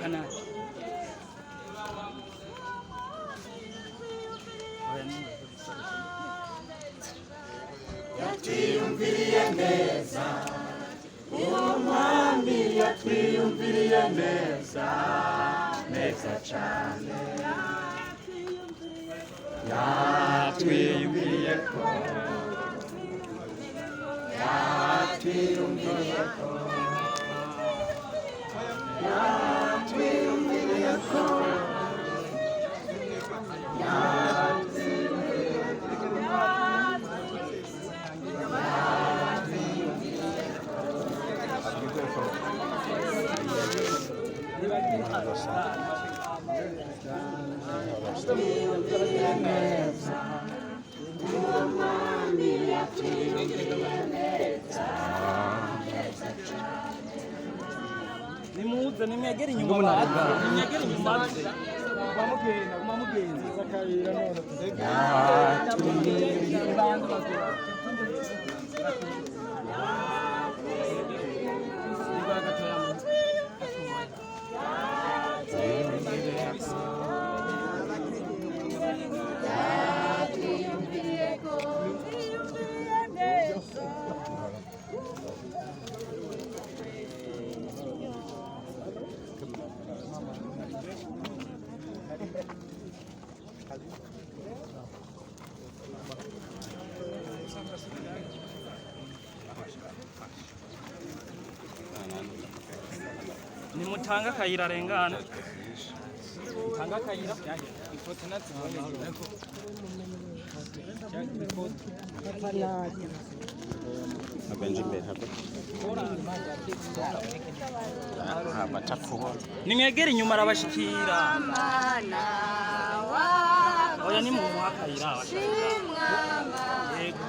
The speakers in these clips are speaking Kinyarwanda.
Kana yatwiyumviriye neza umwami yatwiyumviriye neza neza cyane yatwiyumviriye ko yatwiyumviriye ko yatwiyumviriye ko nimuze nimwegere inyuma baza nimwegere inyuma bamugenzi zakayira none nimutanga akayira arengana mutanga akayira ifoto natubonye nimwegere inyuma arabashikira oya nimumuha akayira yego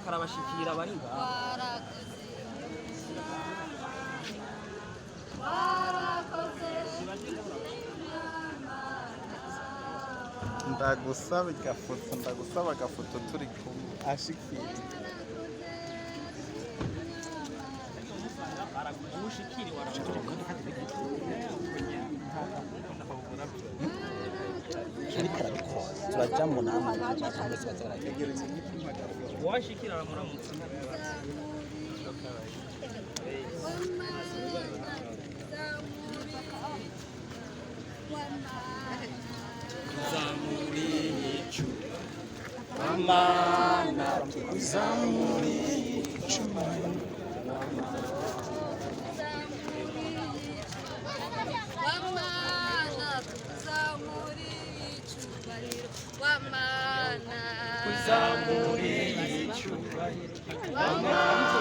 karabashikira bari ndagusaba agafoto turi kumwe ashikira ariko arabikora turajya mu nama cyangwa se bazaragerageza washikira amuramutse zamuri icu amana zamuri icu zamuri icu Wamana